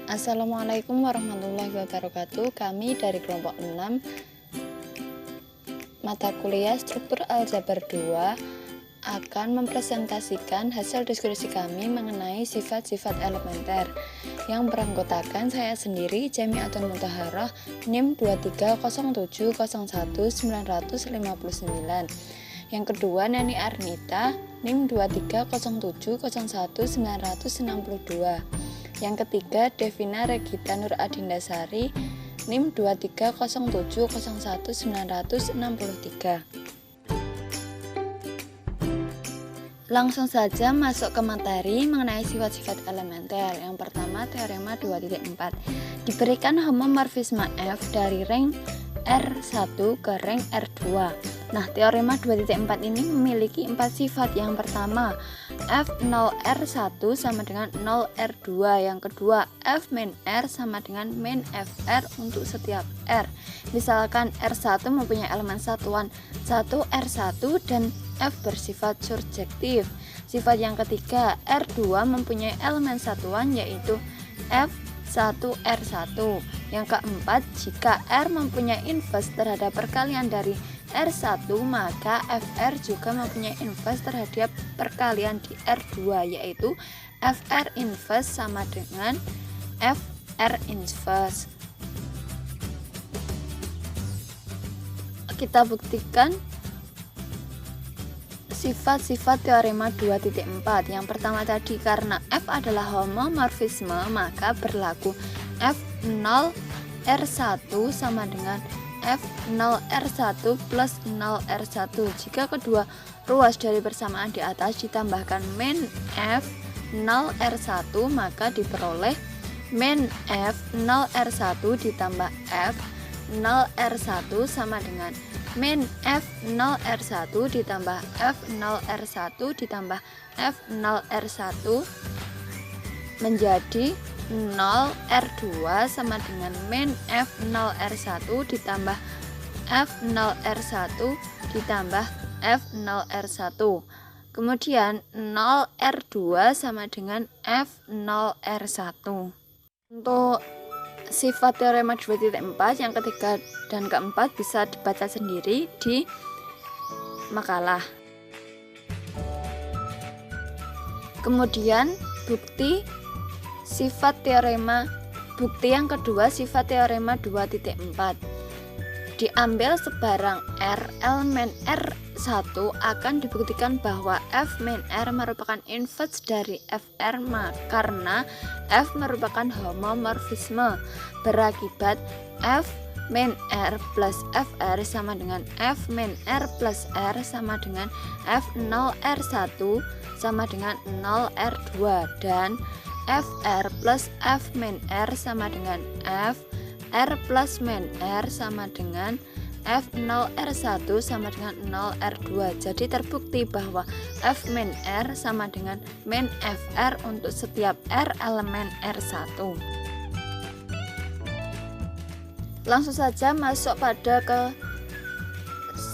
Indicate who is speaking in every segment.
Speaker 1: Assalamualaikum warahmatullahi wabarakatuh. Kami dari kelompok 6 mata kuliah struktur aljabar 2 akan mempresentasikan hasil diskusi kami mengenai sifat-sifat elementer yang beranggotakan saya sendiri, Jamiatun Muthaharah, NIM 230719959. Yang kedua, Nani Arnita, NIM 230701962. Yang ketiga, Devina Regita Nur Adindasari, NIM 230701963. Langsung saja masuk ke materi mengenai sifat-sifat elementer. Yang pertama, teorema 2.4. Diberikan homomorfisme F dari rank R1 ke rank R2. Nah, teorema 2.4 ini memiliki 4 sifat. Yang pertama, F0R1 sama dengan 0R2. Yang kedua, F min R sama dengan min FR untuk setiap R. Misalkan R1 mempunyai elemen satuan 1R1 dan F bersifat surjektif. Sifat yang ketiga, R2 mempunyai elemen satuan yaitu F1R1. Yang keempat, jika R mempunyai inverse terhadap perkalian dari R1, maka FR juga mempunyai inverse terhadap perkalian di R2, yaitu FR inverse sama dengan FR inverse. Kita buktikan sifat-sifat teorema 2.4. Yang pertama tadi, karena F adalah homomorfisme, maka berlaku F0R1 sama dengan F0R1 plus 0R1. Jika kedua ruas dari persamaan di atas ditambahkan min F0R1, maka diperoleh min F0R1 ditambah F0R1 sama dengan min F0R1 ditambah F0R1 ditambah F0R1 menjadi 0R2 sama dengan min F0R1 ditambah F0R1 ditambah F0R1. Kemudian 0R2 sama dengan F0R1. Untuk sifat teorema 2.4 yang ketiga dan keempat bisa dibaca sendiri di makalah. Kemudian bukti yang kedua, sifat teorema 2.4. Diambil sebarang R, elemen R1 akan dibuktikan bahwa F min R merupakan inverse dari FR karena F merupakan homomorfisme, berakibat F min R plus FR sama dengan F min R plus R sama dengan F0R1 sama dengan 0R2, dan FR plus F min R sama dengan F R plus min R sama dengan F0R1 sama dengan 0R2. Jadi terbukti bahwa F min R sama dengan min FR untuk setiap R elemen R1. Langsung saja masuk pada ke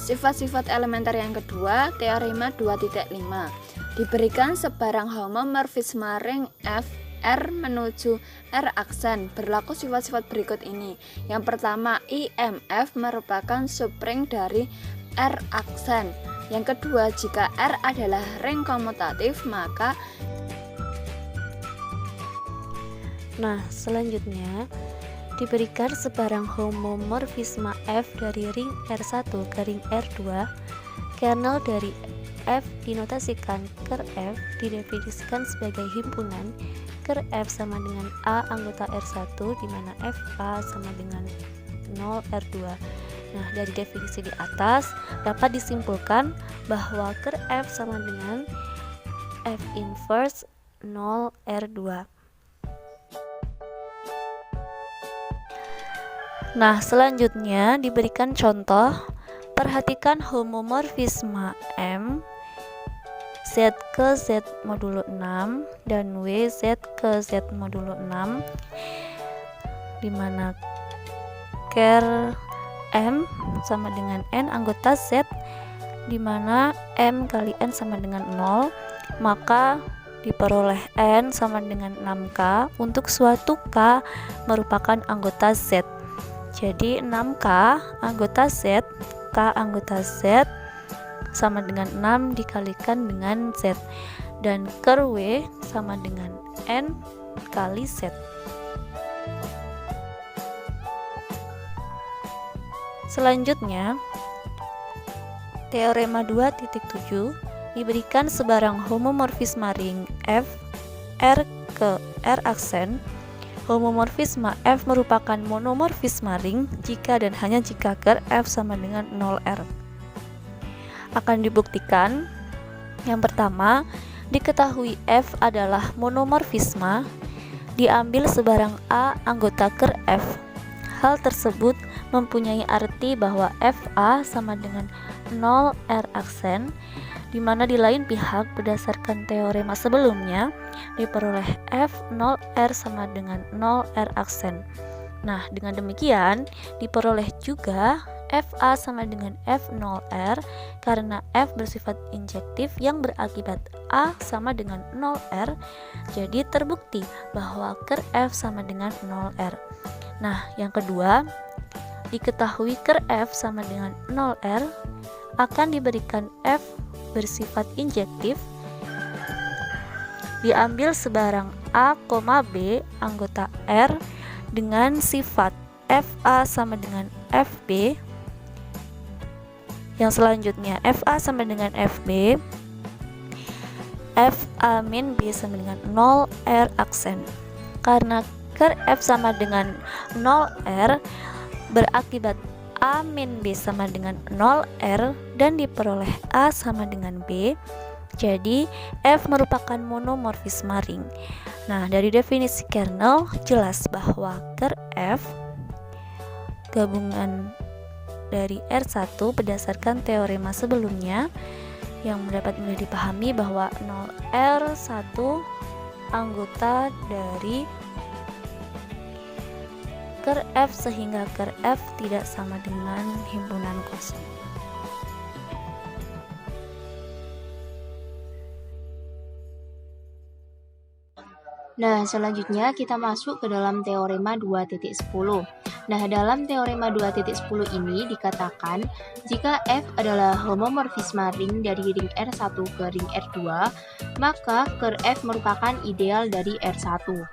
Speaker 1: sifat-sifat elementer yang kedua, teorema 2.5. Diberikan sebarang homomorfisme ring F R menuju R aksen, berlaku sifat-sifat berikut ini. Yang pertama, IMF merupakan subring dari R aksen. Yang kedua, jika R adalah ring komutatif, maka
Speaker 2: selanjutnya diberikan sebarang homomorfisme F dari ring R1 ke ring R2. Kernel dari F dinotasikan ker F didefinisikan sebagai himpunan ker F sama dengan A anggota R1, di mana FA sama dengan 0R2. Nah, dari definisi di atas dapat disimpulkan bahwa ker F sama dengan F inverse 0R2. Nah, selanjutnya diberikan contoh. Perhatikan homomorfisme M Z ke Z modulo 6 dan W Z ke Z modulo 6, di mana ker M sama dengan N anggota Z, di mana M kali N sama dengan 0, maka diperoleh N sama dengan 6K untuk suatu K merupakan anggota Z. Jadi 6K anggota Z, K anggota Z sama dengan 6 dikalikan dengan Z, dan ker W sama dengan N kali Z. Selanjutnya, teorema 2.7 diberikan sebarang homomorfisme ring F R ke R aksen. Homomorfisme F merupakan monomorfisme ring jika dan hanya jika ker F sama dengan 0R. Akan dibuktikan. Yang pertama, diketahui F adalah monomorfisme diambil sebarang A anggota ker F. Hal tersebut mempunyai arti bahwa FA sama dengan 0R aksen, di mana di lain pihak berdasarkan teorema sebelumnya diperoleh F0R sama dengan 0R aksen. Nah, dengan demikian diperoleh juga FA sama dengan F0R karena F bersifat injektif yang berakibat A sama dengan 0R. Jadi terbukti bahwa ker F sama dengan 0R. Nah, yang kedua, diketahui ker F sama dengan 0R akan diberikan F bersifat injektif diambil sebarang A, B anggota R dengan sifat FA sama dengan FB. Yang selanjutnya, FA sama dengan FB, FA min B sama dengan 0R aksen. Karena ker F sama dengan 0R berakibat A min B sama dengan 0R dan diperoleh A sama dengan B. Jadi F merupakan monomorfisme ring. Nah, dari definisi kernel jelas bahwa ker F gabungan dari R1 berdasarkan teorema sebelumnya yang dapat mudah dipahami bahwa 0R1 anggota dari ker F sehingga ker F tidak sama dengan himpunan kosong.
Speaker 1: Nah, selanjutnya kita masuk ke dalam teorema 2.10. Nah, dalam teorema 2.10 ini dikatakan jika F adalah homomorfisme ring dari ring R1 ke ring R2, maka ker F merupakan ideal dari R1.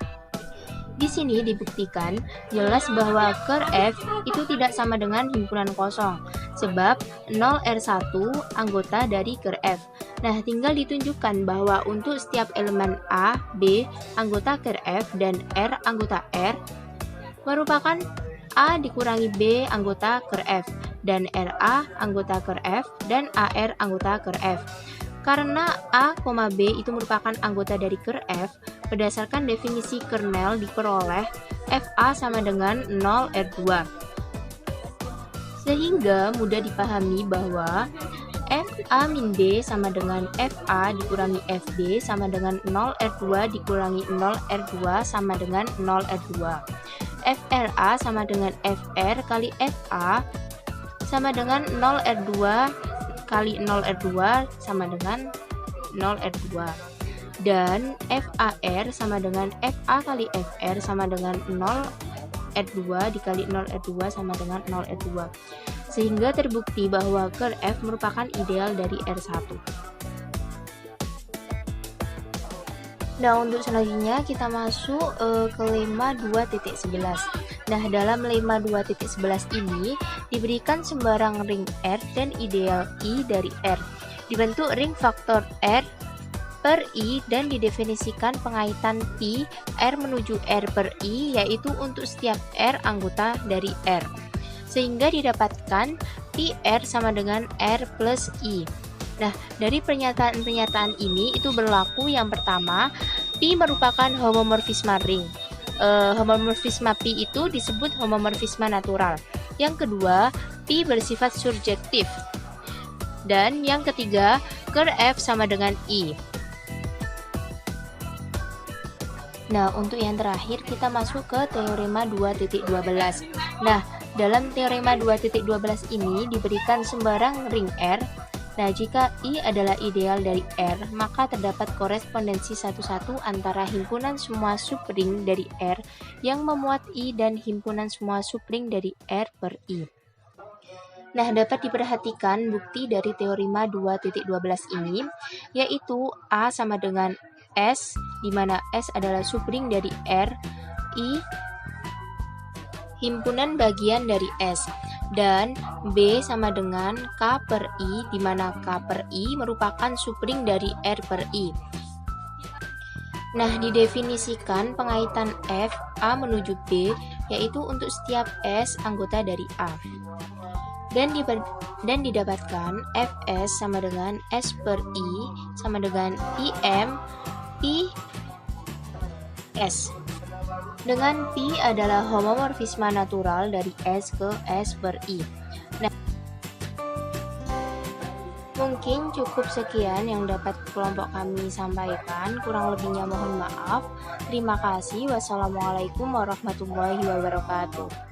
Speaker 1: Di sini dibuktikan jelas bahwa ker F itu tidak sama dengan himpunan kosong, sebab 0R1 anggota dari ker F. Nah, tinggal ditunjukkan bahwa untuk setiap elemen A, B anggota ker F dan R anggota R merupakan A dikurangi B anggota ker F dan RA anggota ker F dan AR anggota ker F. Karena A, B itu merupakan anggota dari ker F, berdasarkan definisi kernel diperoleh FA sama dengan 0R2. Sehingga mudah dipahami bahwa FA min B sama dengan FA dikurangi FB sama dengan 0R2 dikurangi 0R2 sama dengan 0R2. FRA sama dengan FR kali FA sama dengan 0R2 kali 0R2 sama dengan 0R2. Dan FAR sama dengan FA kali FR sama dengan 0R2 dikali 0R2 sama dengan 0R2. Sehingga terbukti bahwa ker F merupakan ideal dari R1. Nah, untuk selanjutnya kita masuk ke lemma 2.11. Nah, dalam lemma 2.11 ini diberikan sembarang ring R dan ideal I dari R. Dibentuk ring faktor R per I dan didefinisikan pengaitan pi R menuju R per I, yaitu untuk setiap R anggota dari R. Sehingga didapatkan pi R sama dengan R plus I. Nah, dari pernyataan-pernyataan ini itu berlaku yang pertama, pi merupakan homomorfisme ring. Homomorfisme pi itu disebut homomorfisme natural. Yang kedua, pi bersifat surjektif. Dan yang ketiga, ker F sama dengan I. Nah, untuk yang terakhir kita masuk ke teorema 2.12. Nah, dalam teorema 2.12 ini diberikan sembarang ring R
Speaker 3: Nah, jika I adalah ideal dari R, maka terdapat korespondensi satu-satu antara himpunan semua subring dari R yang memuat I dan himpunan semua subring dari R per I. Nah, dapat diperhatikan bukti dari teorema 2.12 ini, yaitu A sama dengan S, di mana S adalah subring dari R, I himpunan bagian dari S, dan B sama dengan K per I, di mana K per I merupakan subring dari R per I. Nah, didefinisikan pengaitan F A menuju B, yaitu untuk setiap S anggota dari A. Dan didapatkan Fs sama dengan S per I sama dengan IM I S. Dengan Pi adalah homomorfisme natural dari S ke S per I. Nah, mungkin cukup sekian yang dapat kelompok kami sampaikan. Kurang lebihnya mohon maaf. Terima kasih. Wassalamualaikum warahmatullahi wabarakatuh.